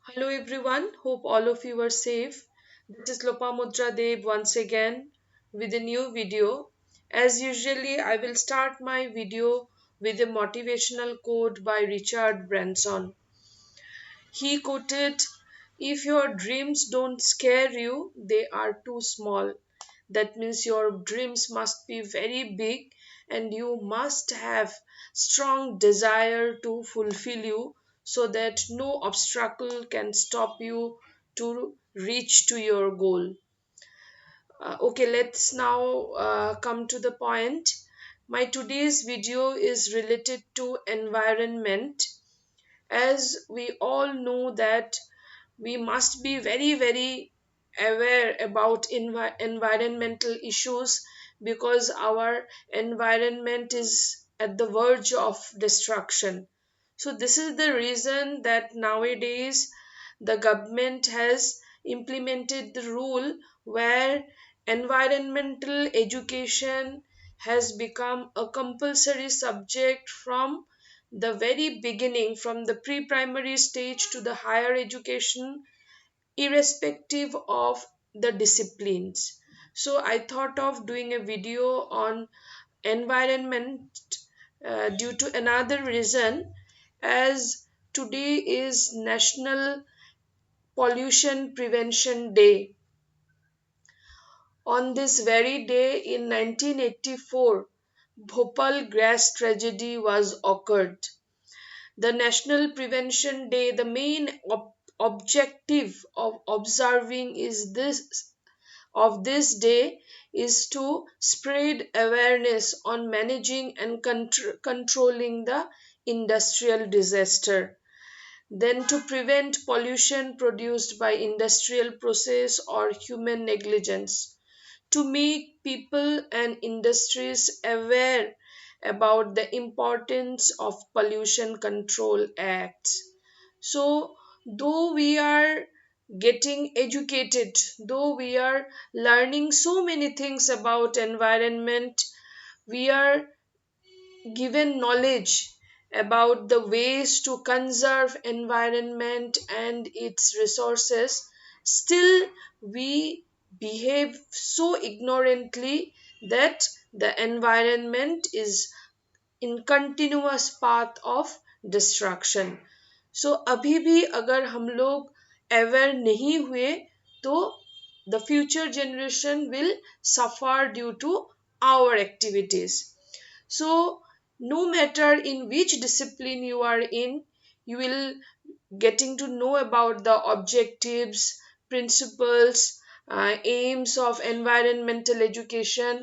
Hello everyone, hope all of you are safe. This is Lopamudra Deb once again with a new video. As usually, I will start my video with a motivational quote by Richard Branson. He quoted, "If your dreams don't scare you, they are too small." That means your dreams must be very big and you must have strong desire to fulfill you so that no obstacle can stop you to reach to your goal. Okay, let's now come to the point. My today's video is related to environment. As we all know that we must be very aware about environmental issues because our environment is at the verge of destruction. So this is the reason that nowadays the government has implemented the rule where environmental education has become a compulsory subject from the very beginning, from the pre primary stage to the higher education, irrespective of the disciplines. So I thought of doing a video on environment due to another reason, as today is National Pollution Prevention Day. On this very day in 1984, Bhopal gas tragedy was occurred. The National Prevention Day, the main objective of observing is this of this day is to spread awareness on managing and controlling the industrial disaster, then to prevent pollution produced by industrial process or human negligence, to make people and industries aware about the importance of pollution control acts. So, though we are getting educated, though we are learning so many things about environment, we are given knowledge about the ways to conserve environment and its resources, still we behave so ignorantly that the environment is in continuous path of destruction. So अभी भी अगर हम लोग aware नहीं हुए तो the future generation will suffer due to our activities. So no matter in which discipline you are in, you will getting to know about the objectives, principles, aims of environmental education.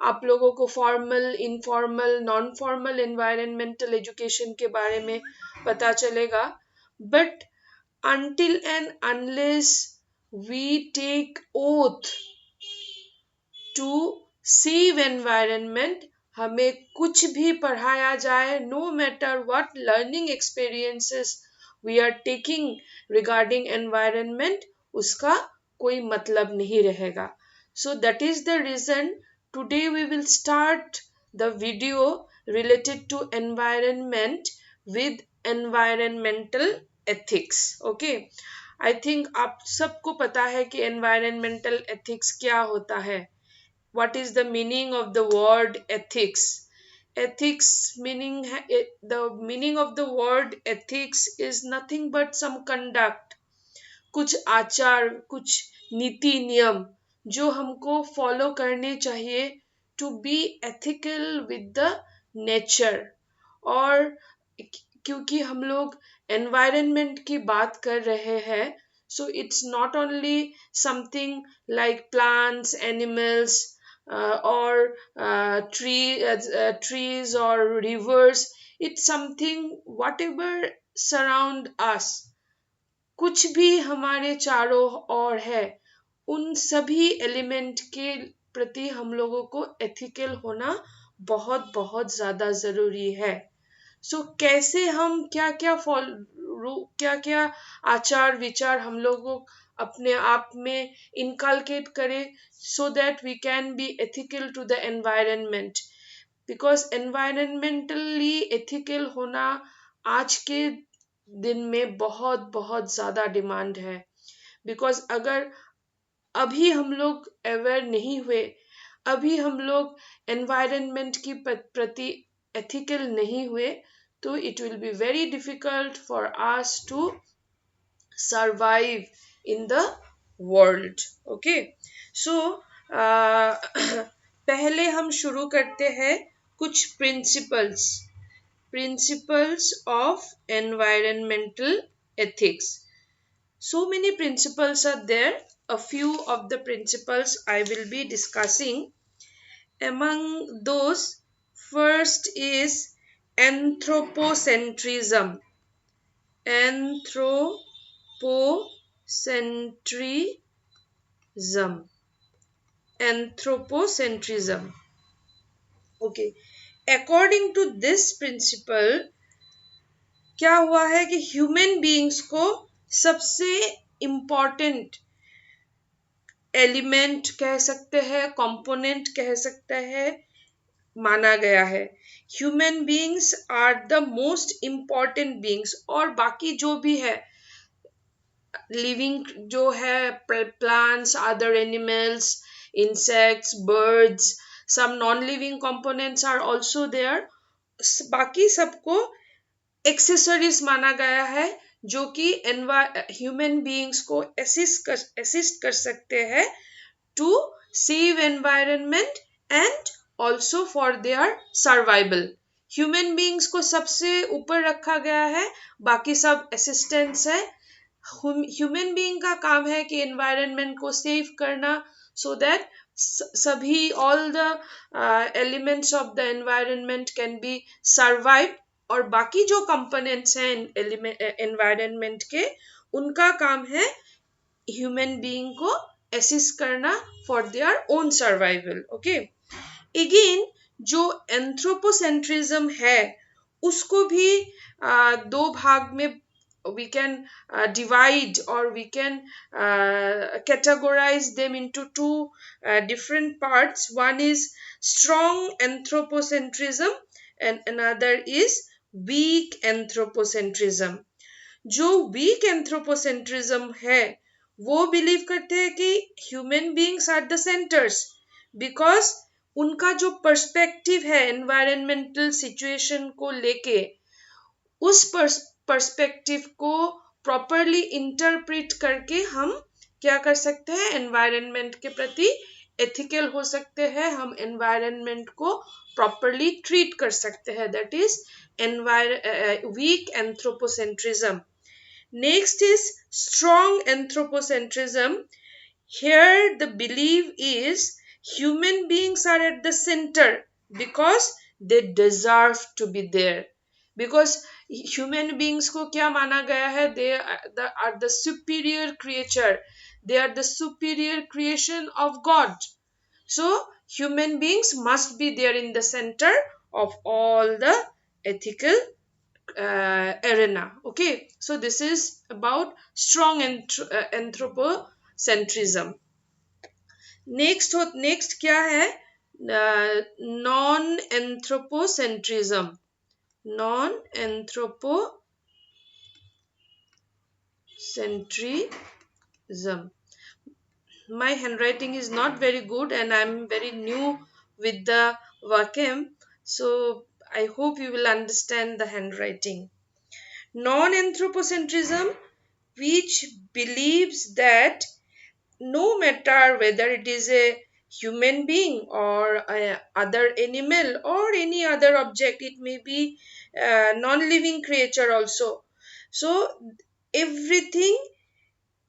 आप लोगों को formal informal non formal environmental education के बारे में पता चलेगा, but until and unless we take oath to save environment, हमें कुछ भी पढ़ाया जाए, no matter what learning experiences we are taking regarding environment, उसका कोई मतलब नहीं रहेगा. So that is the reason today we will start the video related to environment with environmental ethics. Okay, I think आप सबको पता है कि environmental ethics क्या होता है. What is the meaning of the word ethics? Ethics meaning, the meaning of the word ethics is nothing but some conduct, कुछ आचार, कुछ नीति नियम जो हमको फॉलो करने चाहिए to be ethical with the nature. और क्योंकि हम लोग एनवायरनमेंट की बात कर रहे हैं, so it's not only something like plants, animals, or trees or rivers. It's something whatever surround us, कुछ भी हमारे चारों ओर है, उन सभी एलिमेंट के प्रति हम लोगों को एथिकल होना बहुत बहुत ज्यादा जरूरी है. सो कैसे हम क्या क्या फॉलो, क्या क्या आचार विचार हम लोगों अपने आप में इनकलकेट करें so that we can be ethical to the environment. Because environmentally ethical होना आज के दिन में बहुत बहुत ज्यादा डिमांड है, बिकॉज अगर अभी हम लोग अवेयर नहीं हुए, अभी हम लोग एनवायरनमेंट की प्रति एथिकल नहीं हुए, तो it will be very difficult for us to survive in the world. Okay, so पहले हम शुरू करते हैं कुछ principles of environmental ethics. So many principles are there. A few of the principles I will be discussing. Among those, first is anthropocentrism. Anthropocentrism anthropocentrism. Okay, according to this principle, क्या हुआ है कि ह्यूमन बीइंग्स को सबसे important element कह सकते हैं, component कह सकते हैं, माना गया है. Human beings are the most important beings, और बाकी जो भी है लिविंग जो है, plants, other animals, insects, birds, some non-living components are also there. बाकी सबको एक्सेसरीज माना गया है जो कि ह्यूमन बीइंग्स को असिस्ट कर सकते हैं to save environment and also for their survival. Human beings को सबसे ऊपर रखा गया है, बाकी सब असिस्टेंट्स है. ह्यूमन बीइंग का काम है कि एनवायरनमेंट को सेव करना, सो दैट सभी all the elements of the environment can be survive. और बाकी जो कंपोनेंट्स हैं एनवायरनमेंट के, उनका काम है ह्यूमन बीइंग को असिस्ट करना for their own survival. Okay, again जो एंथ्रोपोसेंट्रिज्म है उसको भी दो भाग में we can divide, or we can categorize them into two different parts. One is strong anthropocentrism and another is weak anthropocentrism. जो वीक एंथ्रोपोसेंट्रिज्म है वो बिलीव करते हैं कि human beings are the centres, because उनका जो पर्सपेक्टिव है environmental situation को लेके, उस पर्सपेक्टिव को प्रॉपरली इंटरप्रेट करके हम क्या कर सकते हैं, एनवायरनमेंट के प्रति एथिकल हो सकते हैं, हम एनवायरनमेंट को प्रॉपरली ट्रीट कर सकते हैं. That is weak anthropocentrism. Next is strong anthropocentrism. Here the belief is human beings are at the center because they deserve to be there. Because human beings को क्या माना गया है, they are the superior creature, they are the superior creation of God. So human beings must be there in the center of all the ethical arena. Okay, so this is about strong anthropocentrism. Next क्या है, non anthropocentrism. Non anthropocentrism. My handwriting is not very good and I'm very new with the vocab, so I hope you will understand the handwriting. Non anthropocentrism, which believes that no matter whether it is a human being or a other animal or any other object, it may be a non-living creature also, so everything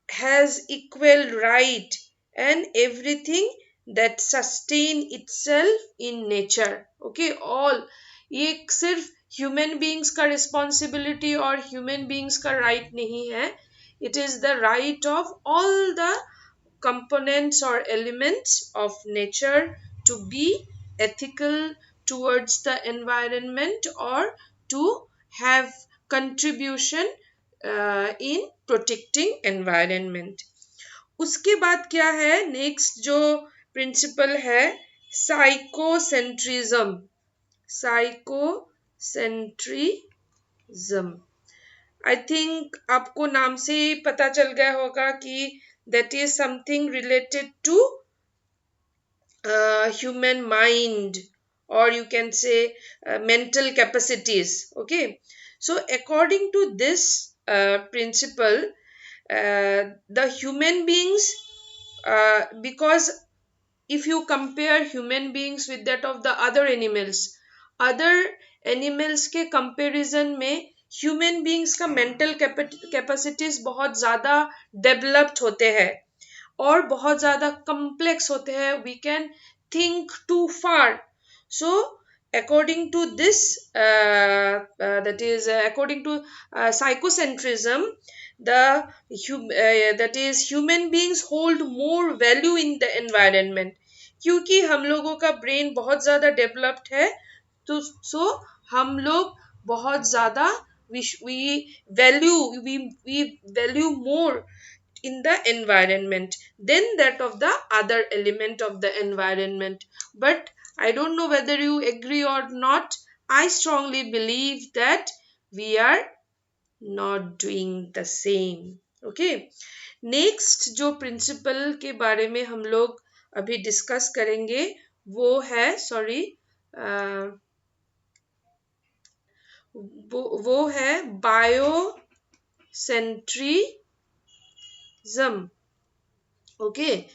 has equal right and everything that sustain itself in nature. Okay, all ये सिर्फ human beings का responsibility और human beings का right नहीं है, it is the right of all the components or elements of nature to be ethical towards the environment or to have contribution in protecting environment. उसके बाद क्या है, next जो प्रिंसिपल है, साइकोसेंट्रिज्म. साइकोसेंट्रिज्म. आई थिंक आपको नाम से ही पता चल गया होगा कि that is something related to human mind, or you can say mental capacities. Okay, so according to this principle, the human beings, because if you compare human beings with that of the other animals के comparison में human beings का mental capacities बहुत ज्यादा developed होते हैं और बहुत ज्यादा कम्प्लेक्स होते हैं. We can think too far. So according to this, that is according to psychocentrism, that is human beings hold more value in the environment. क्योंकि हम लोगों का ब्रेन बहुत ज्यादा डेवलप्ड है, तो सो हम लोग बहुत ज्यादा we value we value more in the environment than that of the other element of the environment. But I don't know whether you agree or not. I strongly believe that we are not doing the same. Okay, next जो principal के बारे में हम लोग अभी discuss करेंगे वो है, सॉरी, वो है biocentrism. Okay,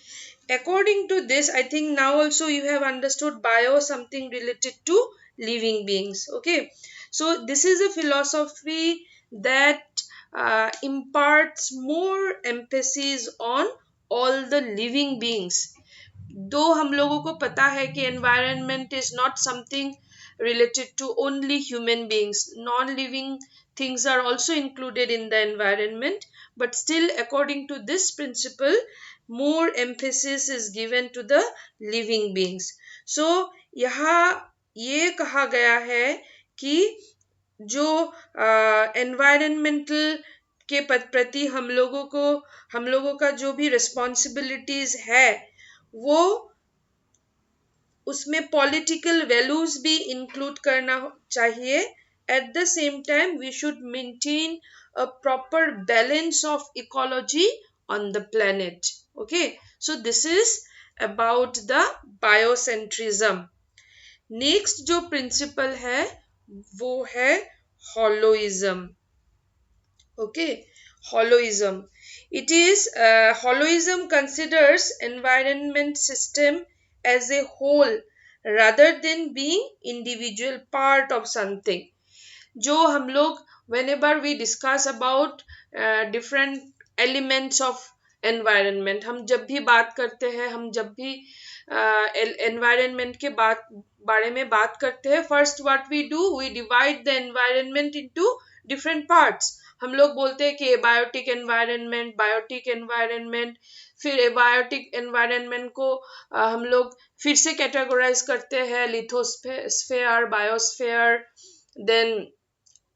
according to this, I think now also you have understood bio something related to living beings. Okay, so this is a philosophy that imparts more emphasis on all the living beings. दो हम लोगों को पता है कि environment is not something related to only human beings. Non-living things are also included in the environment, but still according to this principle more emphasis is given to the living beings. So यहाँ ये कहा गया है कि जो environmental के प्रति हम लोगों का जो भी रिस्पॉन्सिबिलिटीज है वो उसमें पॉलिटिकल वैल्यूज भी इंक्लूड करना चाहिए. At the same time we should maintain a proper balance of ecology on the planet. Okay, so this is about the biocentrism. Next जो प्रिंसिपल है वो है हॉलोइज्म. Okay, holoism. It is holoism considers environment system as a whole rather than being individual part of something. जो हम लोग whenever we discuss about different elements of environment, हम जब भी बात करते हैं, हम जब भी environment के बारे में बात करते हैं, first what we do, we divide the environment into different parts. हम लोग बोलते हैं कि एबायोटिक एनवायरनमेंट, फिर एबायोटिक एनवायरनमेंट को हम लोग फिर से कैटेगराइज करते हैं lithosphere, biosphere, then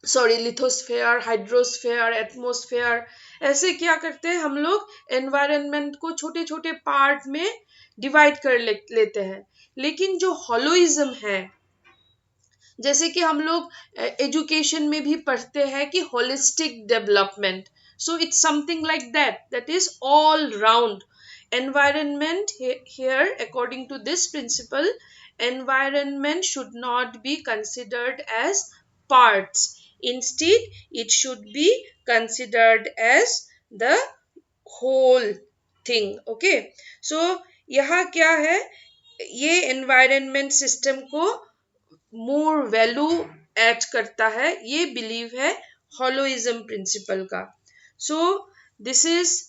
sorry lithosphere, hydrosphere, atmosphere. ऐसे क्या करते हैं हम लोग एनवायरनमेंट को छोटे छोटे पार्ट में डिवाइड कर लेते हैं. लेकिन जो हॉलोइज्म है, जैसे कि हम लोग एजुकेशन में भी पढ़ते हैं कि holistic development, so it's something like that is all round environment. Here according to this principle, environment should not be considered as parts. Instead it should be considered as the whole thing. Okay, so यहाँ क्या है, ये environment system को more value add करता है, ये believe है हॉलोइज्म principal का. So this is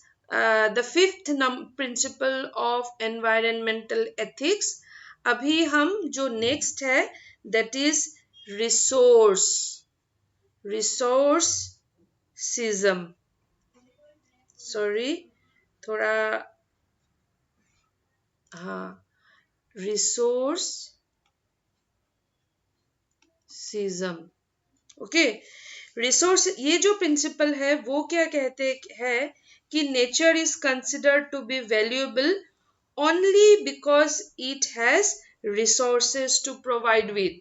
the fifth principle of environmental ethics. अभी हम जो नेक्स्ट है दैट इज रिसोर्सिज्म. सॉरी, थोड़ा, हाँ, रिसोर्सिज्म. ओके, रिसोर्स, ये जो प्रिंसिपल है वो क्या कहते हैं कि nature is considered to be valuable only because it has resources to provide with.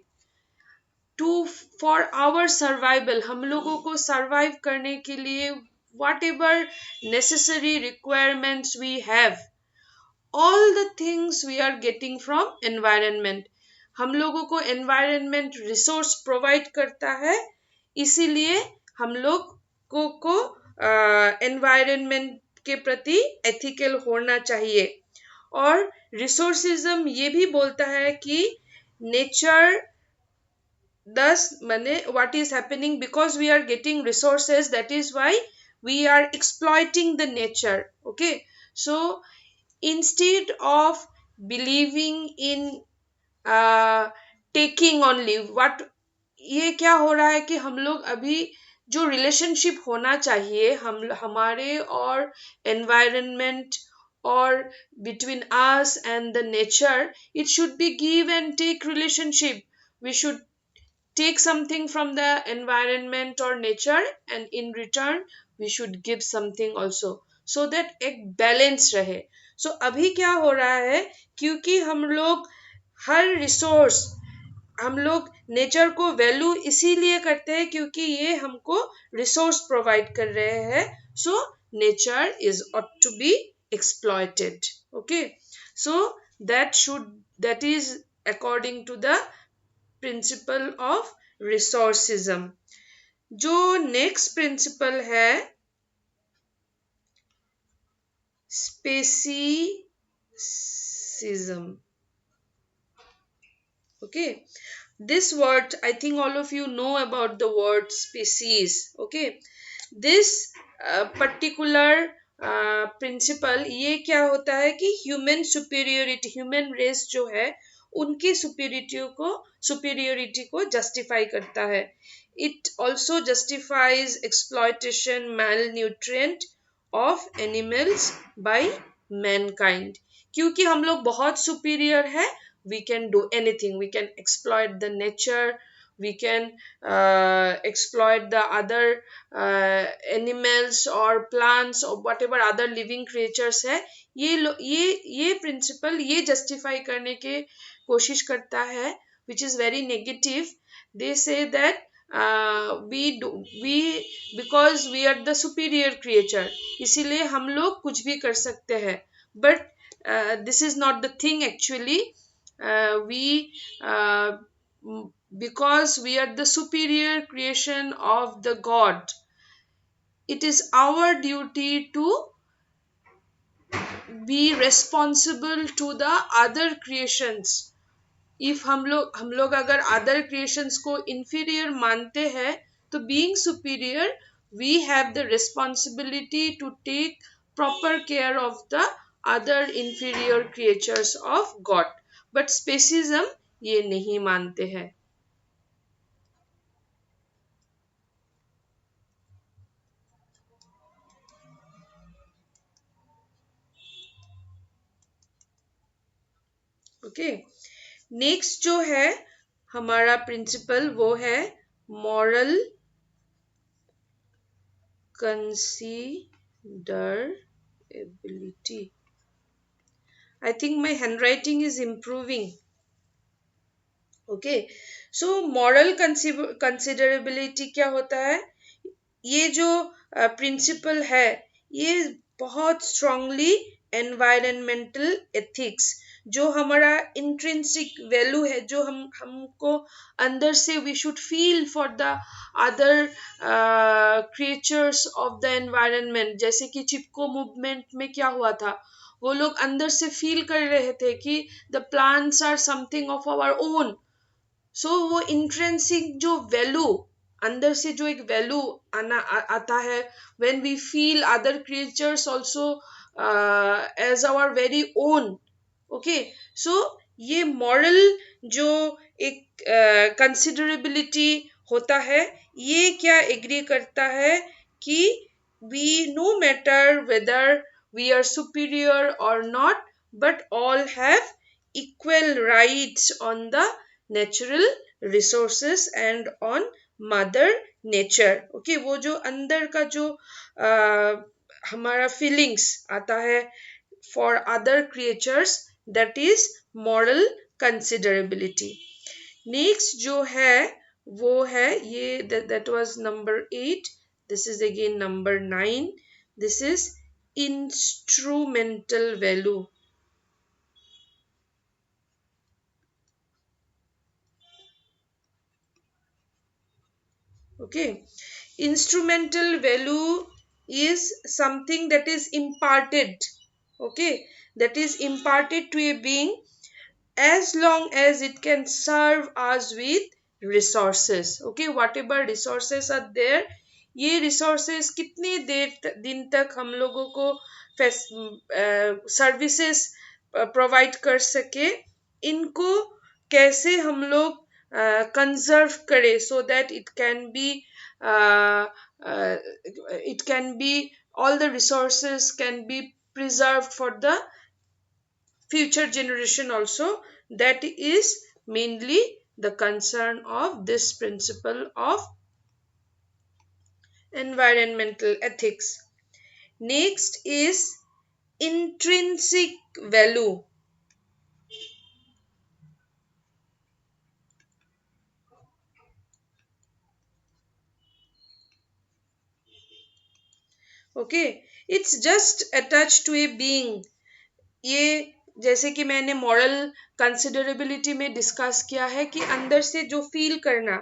To for our survival, हम लोगों को सर्वाइव करने के लिए whatever necessary requirements we have, all the things we are getting from environment. हम लोगों को environment resource provide करता है, इसीलिए हम लोग को एनवायरनमेंट के प्रति एथिकल होना चाहिए। और रिसोर्सिज्म ये भी बोलता है कि nature thus what is happening, because we are getting resources, that is why we are exploiting the nature. Okay, so instead of believing in uh, taking only what, ये क्या हो रहा है कि हम लोग अभी जो रिलेशनशिप होना चाहिए हम हमारे और एनवायरनमेंट और between us and the nature, it should be give and take relationship. We should take something from the environment or nature, and in return we should give something also, so that एक balance रहे। सो अभी क्या हो रहा है, क्योंकि हम लोग हर रिसोर्स, हम लोग नेचर को वैल्यू इसीलिए करते हैं क्योंकि ये हमको रिसोर्स प्रोवाइड कर रहे हैं, so nature is ought to be exploited. Okay, so that is according to the principle of resourcism. जो नेक्स्ट प्रिंसिपल है speciesism. okay, this word, I think all of you know about the word species. Okay, this particular principle ये क्या होता है कि human superiority, human race जो है उनकी सुपीरियोरिटी को जस्टिफाई करता है। It also justifies exploitation maltreatment of animals by mankind. क्योंकि हम लोग बहुत सुपीरियर है, we can do anything, we can exploit the nature, we can exploit the other animals or plants or whatever other living creatures है। ये principal ये justify करने के कोशिश करता है, which is very negative. They say that we because we are the superior creature, इसीलिए हम लोग कुछ भी कर सकते हैं। but this is not the thing actually. We because we are the superior creation of the god, it is our duty to be responsible to the other creations. if हम लोग अगर other creations को inferior मानते हैं, तो being superior we have the responsibility to take proper care of the other inferior creatures of god. but speciesism ये नहीं मानते हैं। ओके, नेक्स्ट जो है हमारा प्रिंसिपल वो है moral considerability. I think my handwriting is improving. Okay, so moral considerability क्या होता है, ये जो प्रिंसिपल है ये बहुत स्ट्रांगली एनवायरमेंटल एथिक्स, जो हमारा इंट्रिंसिक वैल्यू है, जो हमको अंदर से we should feel for the other creatures of the environment. जैसे कि चिपको मूवमेंट में क्या हुआ था, वो लोग अंदर से फील कर रहे थे कि the plants are something of our own. So वो इंट्रेंसिक जो वैल्यू, अंदर से जो एक वैल्यू आता है, when we feel other creatures also as our very own. Okay, so ये मॉरल जो एक कंसिडरेबिलिटी होता है, ये क्या एग्री करता है कि we no matter whether we are superior or not, but all have equal rights on the natural resources and on mother nature. okay, वो जो अंदर का जो हमारा फीलिंग्स आता है for other creatures, that is moral considerability. Next जो है वो है ये, that was number 8. This is again number 9. This is instrumental value. Okay, instrumental value is something that is imparted. Okay, that is imparted to a being as long as it can serve us with resources. Okay, whatever resources are there, ये resources कितने दिन तक हम लोगों को services provide कर सके, इनको कैसे हम लोग कंजर्व करें, so that it can be all the resources can be preserved for the future generation also. That is mainly the concern of this principle of environmental ethics. Next is intrinsic value. Okay, it's just attached to a being. ये जैसे कि मैंने moral कंसिडरेबिलिटी में discuss किया है कि अंदर से जो फील करना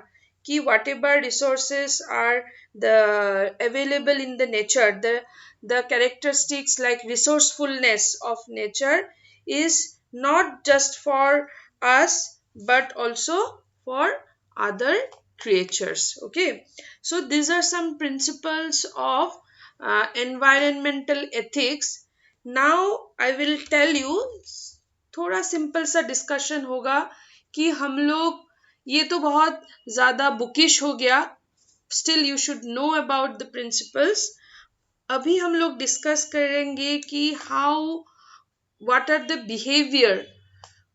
कि whatever resources are the available in the nature, the characteristics like resourcefulness of nature is not just for us but also for other creatures. Okay, so these are some principles of environmental ethics. Now I will tell you, थोड़ा simple सा discussion होगा कि हम लोग, ये तो बहुत ज्यादा बुकिश हो गया, still you should know about the principles. अभी हम लोग डिस्कस करेंगे कि how, what are the behaviour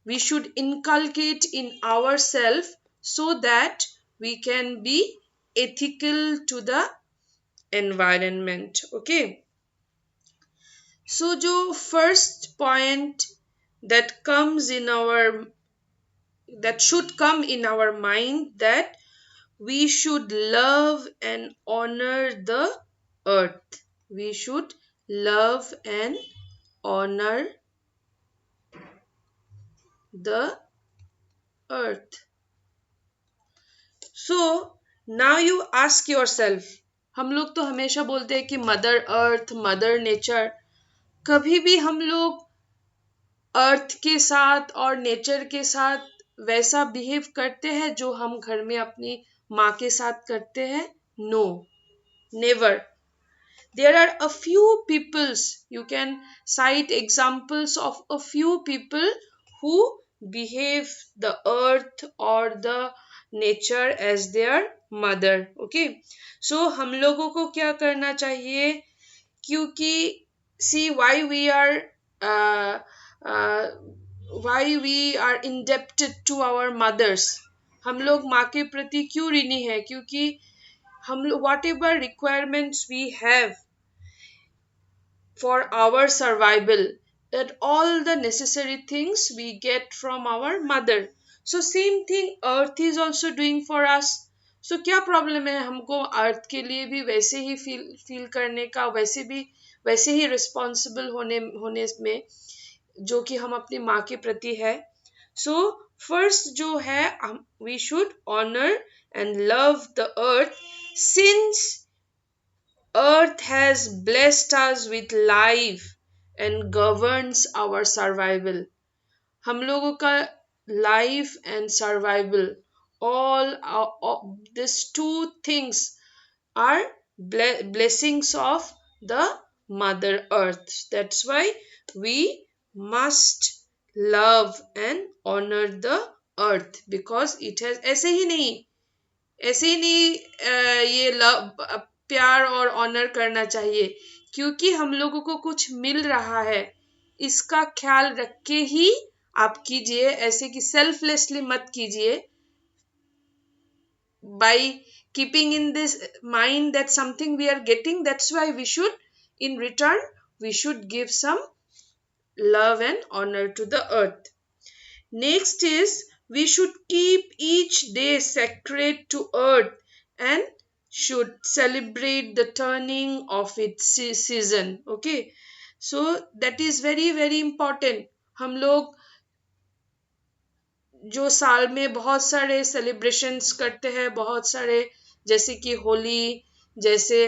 we should inculcate in ourselves so that we can be ethical to the environment. Okay, so जो first point that comes in our, that should come in our mind, that we should love and honor the earth. We should love and honor the earth. So now you ask yourself, हम लोग तो हमेशा बोलते हैं कि mother earth, mother nature, कभी भी हम लोग अर्थ के साथ और नेचर के साथ वैसा बिहेव करते हैं जो हम घर में अपनी माँ के साथ करते हैं? No, never. There are a few peoples, you can cite examples of a few people who behave the earth or the nature as their mother. Okay, so हम लोगों को क्या करना चाहिए, क्योंकि see uh, uh, why we are indebted to our mothers. हम लोग माँ के प्रति क्यों ऋणी हैं? क्योंकि हम लोग whatever requirements we have for our survival, that all the necessary things we get from our mother. So same thing earth is also doing for us. So क्या प्रॉब्लम है हमको अर्थ के लिए भी वैसे ही फील करने का, वैसे ही रिस्पॉन्सिबल होने में जो कि हम अपनी माँ के प्रति है. सो फर्स्ट जो है, we should honour and love the earth, since earth has blessed us with life and governs our survival. हम लोगों का life and survival, all these two things are blessings of the mother earth. That's why we must love and honor the earth, because it has, ऐसे ही नहीं ये love, प्यार और honour करना चाहिए क्योंकि हम लोगों को कुछ मिल रहा है, इसका ख्याल रख के ही आप कीजिए, ऐसे कि सेल्फलेसली मत कीजिए. by keeping in this mind that something we are getting, that's why we should, in return, we should give some love and honor to the earth. Next is We should keep each day sacred to earth and should celebrate the turning of its season. Okay, so that is very very important. हम लोग जो साल में बहुत सारे celebrations करते हैं, बहुत सारे, जैसे कि होली, जैसे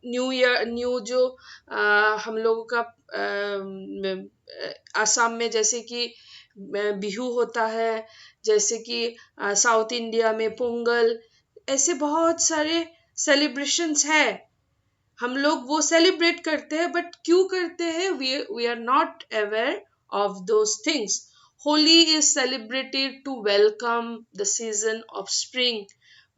न्यू ईयर, न्यू जो हम लोगों का आसाम में जैसे कि बिहू होता है, जैसे कि साउथ इंडिया में पोंगल, ऐसे बहुत सारे सेलिब्रेशंस है, हम लोग वो सेलिब्रेट करते हैं, बट क्यों करते हैं, we are not aware of those things. Holi is celebrated to welcome the season of spring.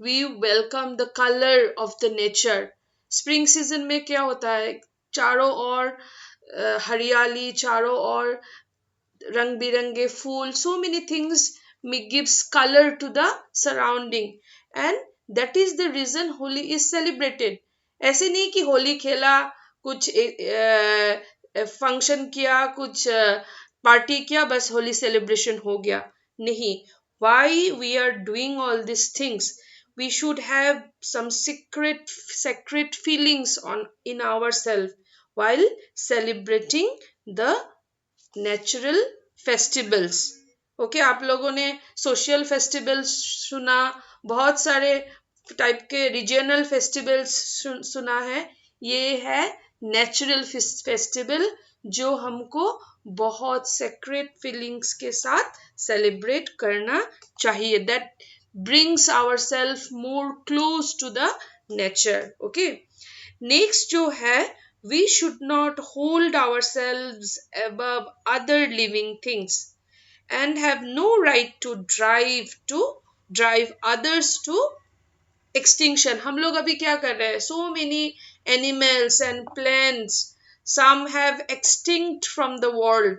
We welcome the colour of the nature. Spring season में क्या होता है, चारों ओर हरियाली, चारों ओर रंग बिरंगे फूल, so many things gives color to the surrounding, and that is the reason Holi is celebrated. ऐसे नहीं कि होली खेला, कुछ फंक्शन किया, कुछ पार्टी किया, बस होली सेलिब्रेशन हो गया, नहीं. Why we are doing all these things? We should have some sacred feelings on in ourselves while celebrating the natural festivals. Okay, आप लोगों ने सोशल फेस्टिवल्स सुना, बहुत सारे टाइप के रीजनल फेस्टिवल्स सुना है. ये है नेचुरल फेस्टिवल जो हमको बहुत सेक्रेट फीलिंग्स के साथ सेलिब्रेट करना चाहिए. That brings our self more close to the nature. Okay, next जो है, we should not hold ourselves above other living things and have no right to drive others to extinction. हम लोग अभी क्या कर रहे हैं, so many animals and plants, some have extinct from the world,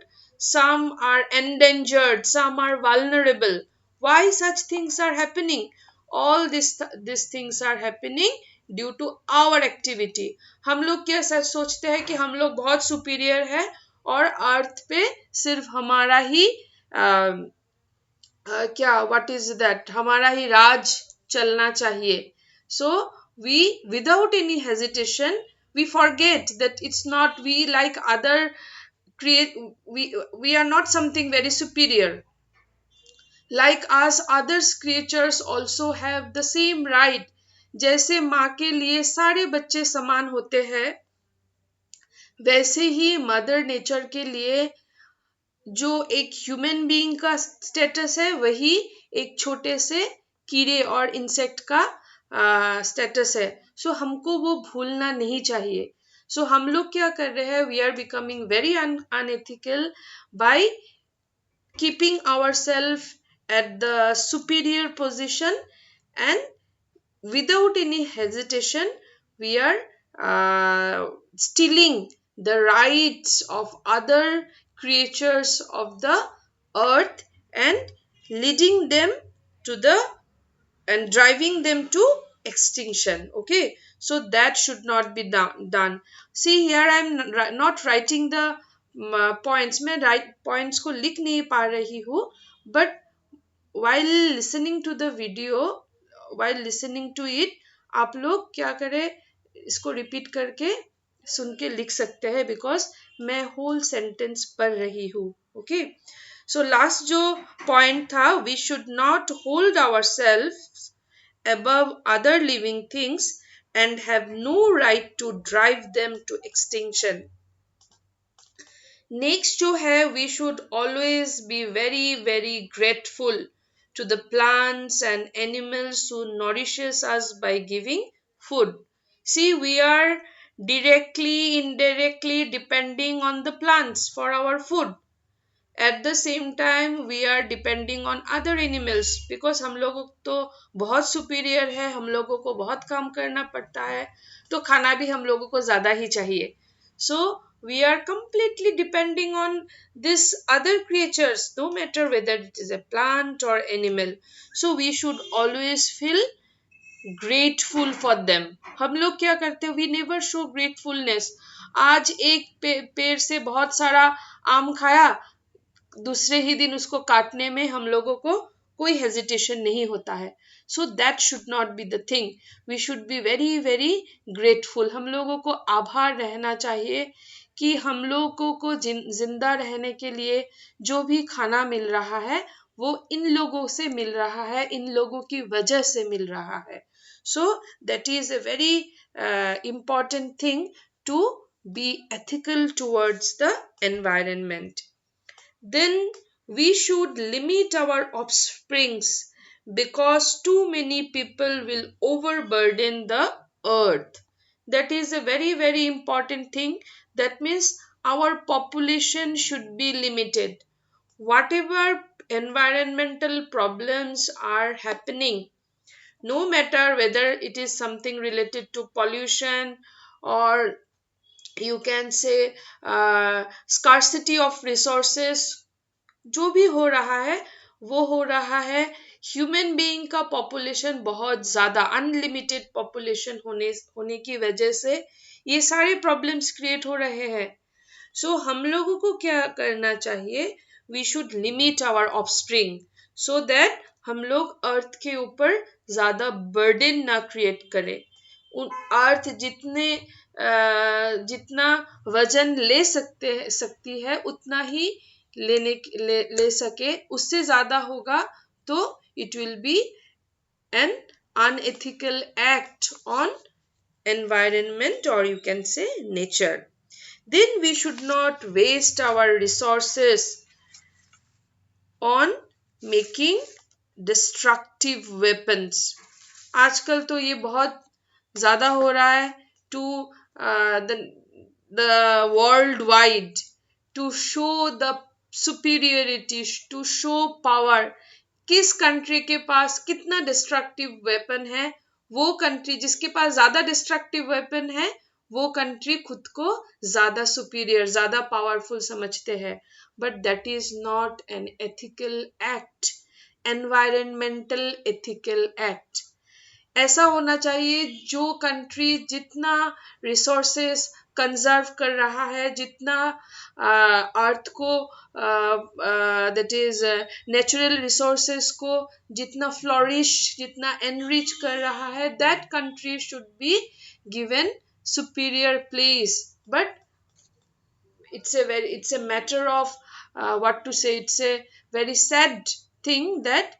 some are endangered, some are vulnerable. Why such things are happening? All these things are happening due to our activity. हम लोग क्या सोचते हैं कि हम लोग बहुत superior है और अर्थ पे सिर्फ हमारा ही क्या, व्हाट इज दैट, हमारा ही राज चलना चाहिए. So we without any hesitation we forget that it's not we like other create, we are not something very superior. Like us, others creatures also have the same right. जैसे माँ के लिए सारे बच्चे समान होते हैं, वैसे ही मदर नेचर के लिए जो एक ह्यूमन बीइंग का स्टेटस है, वही एक छोटे से कीड़े और इंसेक्ट का स्टेटस है. सो हमको वो भूलना नहीं चाहिए. सो हम लोग क्या कर रहे हैं, we are becoming very unethical by keeping ourselves at the superior position, and without any hesitation we are stealing the rights of other creatures of the earth and leading them to the and driving them to extinction. Okay, so that should not be done. See, here I am not writing the points. मैं points को लिख नहीं पा रही हूँ, but while listening to the video, while listening to it, आप लोग क्या करें, इसको रिपीट करके सुन के लिख सकते हैं, बिकॉज मैं होल सेंटेंस पढ़ रही हूँ. ओके, सो लास्ट जो पॉइंट था, we should not hold our self above other living things and have no right to drive them to extinction. Next जो है, we should always be very very grateful to the plants and animals who nourishes us by giving food. See, we are directly indirectly depending on the plants for our food. At the same time we are depending on other animals, because हम लोग तो बहुत superior है, हम लोगों को बहुत काम करना पड़ता है, तो खाना भी हम लोगों को ज़्यादा ही चाहिए. So we are completely depending on this other creatures, no matter whether it is a plant or animal. So we should always feel grateful for them. हम लोग क्या करते हैं, we never show gratefulness. आज एक पेड़ से बहुत सारा आम खाया, दूसरे ही दिन उसको काटने में हम लोगों को कोई हेजिटेशन नहीं होता है. So that should not be the thing. We should be very very grateful. हम लोगों को आभार रहना चाहिए कि हम लोगों को जिंदा रहने के लिए जो भी खाना मिल रहा है वो इन लोगों से मिल रहा है, इन लोगों की वजह से मिल रहा है. So that is a very important thing to be ethical towards the environment. Then we should limit our offsprings because too many people will overburden the earth. That is a very very important thing. That means our population should be limited. Whatever environmental problems are happening, no matter whether it is something related to pollution, or you can say scarcity of resources, जो भी हो रहा है वो हो रहा है human being का पॉपुलेशन बहुत ज्यादा अनलिमिटेड पॉपुलेशन होने की वजह से ये सारे प्रॉब्लम्स क्रिएट हो रहे हैं. सो हम लोगों को क्या करना चाहिए? We should limit our offspring so that हम लोग अर्थ के ऊपर ज्यादा बर्डन ना क्रिएट करें. अर्थ जितना वजन सकती है उतना ही ले सके. उससे ज्यादा होगा तो it will be an unethical act on environment, or you can say nature. Then we should not waste our resources on making destructive weapons. आजकल तो ये बहुत ज्यादा हो रहा है. To the worldwide, to show the superiority, to show power. किस country के पास कितना डिस्ट्रक्टिव वेपन है, वो कंट्री जिसके पास ज्यादा डिस्ट्रक्टिव वेपन है वो कंट्री खुद को ज्यादा सुपीरियर, ज्यादा पावरफुल समझते हैं. But that is not an ethical act, environmental ethical act. ऐसा होना चाहिए जो कंट्री जितना रिसोर्सेस कंजर्व कर रहा है, जितना अर्थ को दैट इज नेचुरल रिसोर्सेस को जितना फ्लोरिश, जितना एनरिच कर रहा है, that country should be given superior place. But it's a matter of what to say, it's a very sad thing that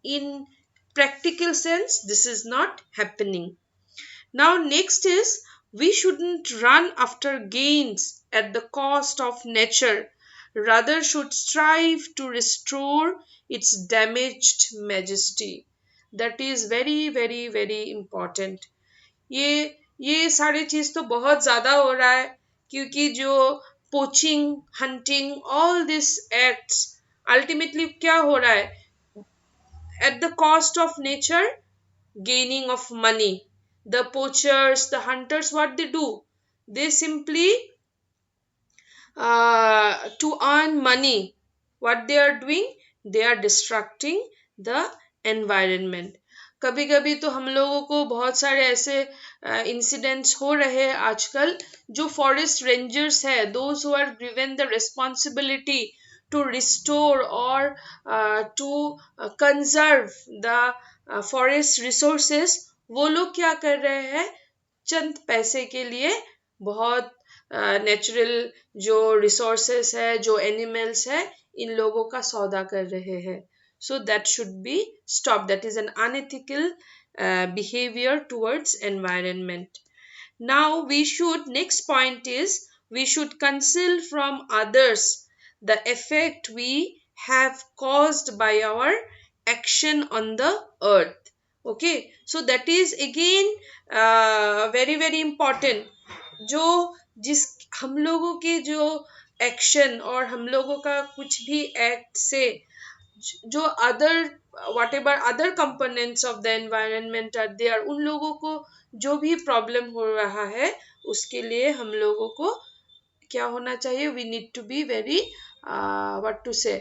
in practical sense this is not happening. Now next is, we shouldn't run after gains at the cost of nature, rather should strive to restore its damaged majesty. That is very very very important. ये सारी चीज तो बहुत ज्यादा हो रहा है क्योंकि जो poaching, hunting, all this acts ultimately क्या हो रहा है? at the cost of nature, gaining of money. The poachers, the hunters, what they do? They simply to earn money. What they are doing? They are destructing the environment. कभी कभी तो हम लोगों को बहुत सारे ऐसे इंसिडेंट्स हो रहे हैं आजकल. जो फॉरेस्ट रेंजर्स है, those who are given the responsibility to restore or to conserve the forest resources, वो लोग क्या कर रहे हैं? चंद पैसे के लिए बहुत नेचुरल जो रिसोर्सेस है, जो एनिमल्स है, इन लोगों का सौदा कर रहे हैं. So that should be stopped. That is an unethical behavior towards environment. Now we should, next point is, we should conceal from others the effect we have caused by our action on the earth. Okay, so that is again very very important. जो जिस हम लोगों के जो action और हम लोगों का कुछ भी एक्ट से जो other whatever other components of the environment are there, उन लोगों को जो भी प्रॉब्लम हो रहा है उसके लिए हम लोगों को क्या होना चाहिए? We need to be very what to say,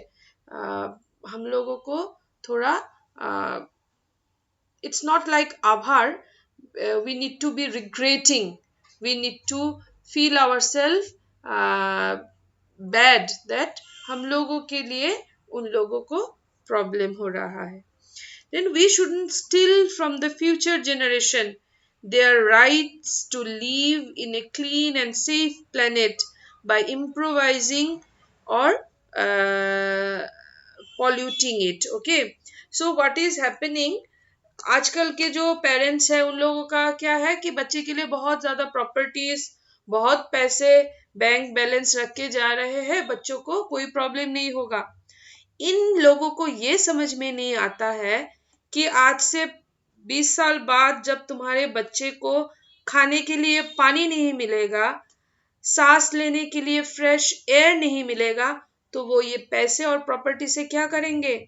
हम लोगों को थोड़ा it's not like आभार, we need to be regretting, we need to feel ourselves bad that हम लोगों के लिए उन लोगों को प्रॉब्लम हो रहा है. Then we shouldn't steal from the future generation their rights to live in a clean and safe planet by improvising or uh, polluting it. Okay, so what is happening, आजकल के जो पेरेंट्स हैं उन लोगों का क्या है कि बच्चे के लिए बहुत ज्यादा प्रॉपर्टीज, बहुत पैसे बैंक बैलेंस रख के जा रहे हैं, बच्चों को कोई प्रॉब्लम नहीं होगा. इन लोगों को ये समझ में नहीं आता है कि आज से 20 साल बाद जब तुम्हारे बच्चे को खाने के लिए पानी नहीं मिलेगा, सांस लेने के लिए फ्रेश एयर नहीं मिलेगा, तो वो ये पैसे और प्रॉपर्टी से क्या करेंगे.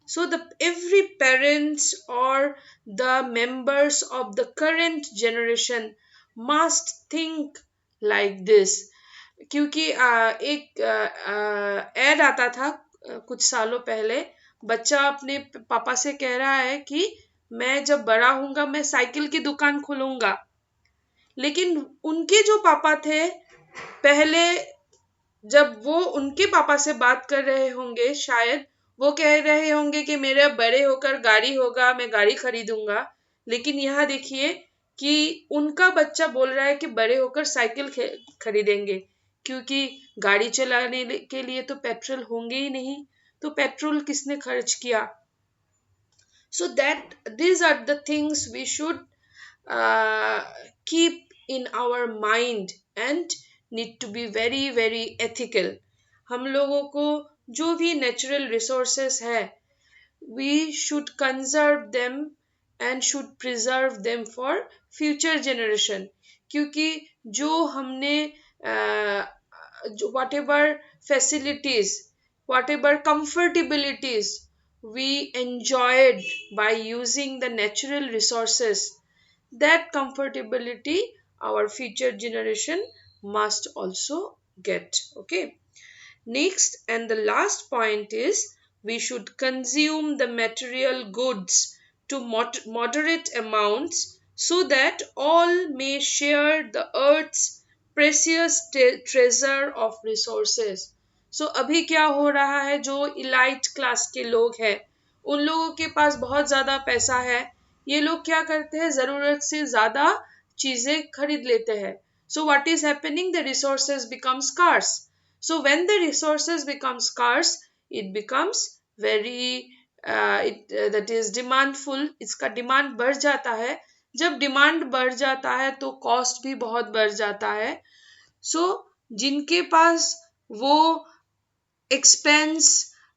So the every parents or the members of the current generation must think like this. क्योंकि एक एड आता था कुछ सालों पहले, बच्चा अपने पापा से कह रहा है कि मैं जब बड़ा होऊंगा मैं साइकिल की दुकान खोलूंगा. लेकिन उनके जो पापा थे पहले, जब वो उनके पापा से बात कर रहे होंगे, शायद वो कह रहे होंगे कि मेरे बड़े होकर गाड़ी होगा, मैं गाड़ी खरीदूंगा. लेकिन यहाँ देखिए कि उनका बच्चा बोल रहा है कि बड़े होकर साइकिल खरीदेंगे, क्योंकि गाड़ी चलाने के लिए तो पेट्रोल होंगे ही नहीं, तो पेट्रोल किसने खर्च किया. So that these are the things we should uh, keep in our mind and need to be very very ethical. हम लोगों को जो भी नेचुरल रिसोर्सेस है, we should conserve them and should preserve them for future generation. क्योंकि जो हमने whatever facilities, whatever comfortabilities we enjoyed by using the natural resources, that comfortability our future generation must also get. Okay, next and the last point is we should consume the material goods to moderate amounts so that all may share the earth's precious treasure of resources. So अभी क्या हो रहा है, जो elite class के लोग हैं उन लोगों के पास बहुत ज्यादा पैसा है, ये लोग क्या करते हैं, जरूरत से ज्यादा चीजें खरीद लेते हैं. So what is happening, the resources become scarce. So when the resources become scarce, it becomes very that is demandful. इसका डिमांड बढ़ जाता है. जब डिमांड बढ़ जाता है तो कॉस्ट भी बहुत बढ़ जाता है. सो जिनके पास वो एक्सपेंस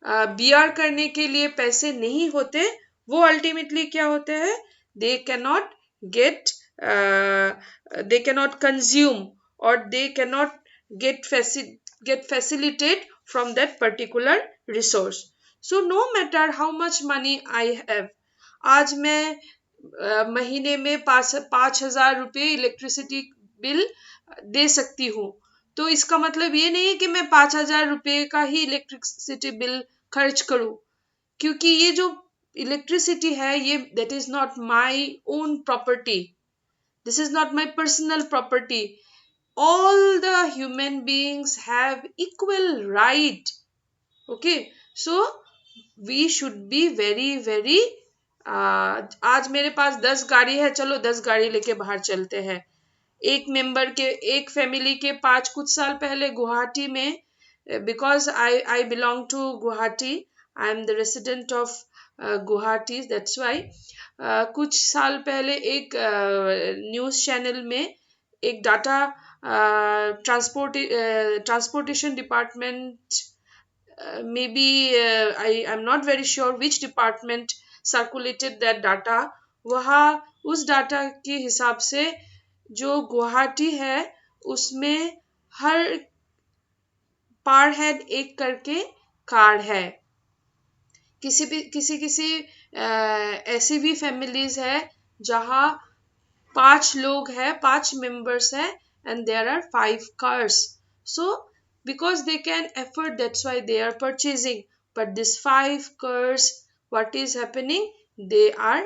बियर करने के लिए पैसे नहीं होते, वो अल्टीमेटली क्या होते हैं, they cannot get they cannot consume or they cannot get facilitate from that particular resource. So no matter how much money I have, आज मैं महीने में 5,000 रुपये इलेक्ट्रिसिटी बिल दे सकती हूँ, तो इसका मतलब ये नहीं है कि मैं 5,000 रुपये का ही इलेक्ट्रिसिटी बिल खर्च करूँ, क्योंकि ये जो इलेक्ट्रिसिटी है ये that is not my own property. This is not my personal property. All the human beings have equal right. Okay, so we should be very very आज मेरे पास 10 गाड़ी है, चलो 10 गाड़ी लेके बाहर चलते हैं. एक मेंबर के, एक फैमिली के 5 कुछ साल पहले गुवाहाटी में, because I belong to Guwahati, I am the resident of Guwahati, that's why. कुछ साल पहले एक न्यूज़ चैनल में एक data transportation department, maybe I am not very sure which department circulated that data. वहाँ उस डाटा के हिसाब से जो गुवाहाटी है उसमें हर पर हेड एक करके कार है. किसी ऐसी भी फैमिलीज है जहाँ 5 लोग हैं, 5 मेंबर्स हैं, and there are 5 cars. So because they can afford, that's why they are purchasing. But these 5 cars, what is happening, they are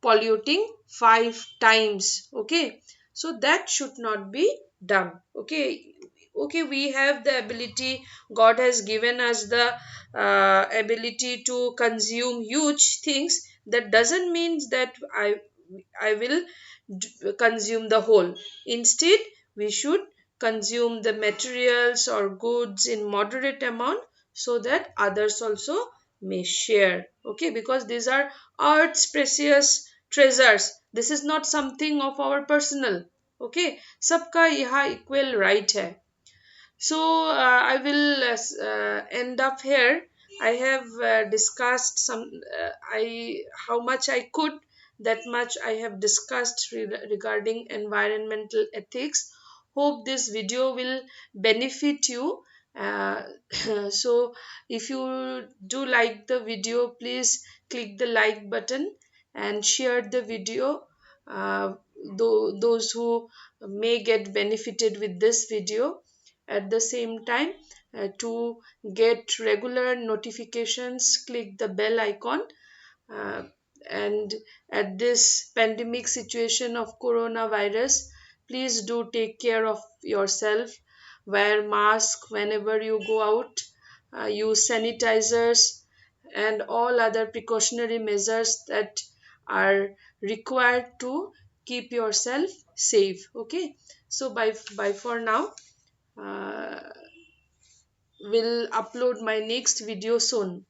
polluting 5 times. Okay, so that should not be done. Okay, okay, we have the ability, God has given us the ability to consume huge things. That doesn't mean that I will consume the whole. Instead, we should consume the materials or goods in moderate amount, so that others also may share. Okay, because these are earth's precious treasures. This is not something of our personal. Okay, सबका यहाँ equal right है. So I will end up here. I have discussed some. I how much I could, that much I have discussed regarding environmental ethics. Hope this video will benefit you. Uh, so if you do like the video, please click the like button and share the video. Those who may get benefited with this video. At the same time, to get regular notifications, click the bell icon. Uh, and at this pandemic situation of coronavirus, please do take care of yourself. Wear mask whenever you go out. Use sanitizers and all other precautionary measures that are required to keep yourself safe. Okay, so bye for now. uh, will upload my next video soon.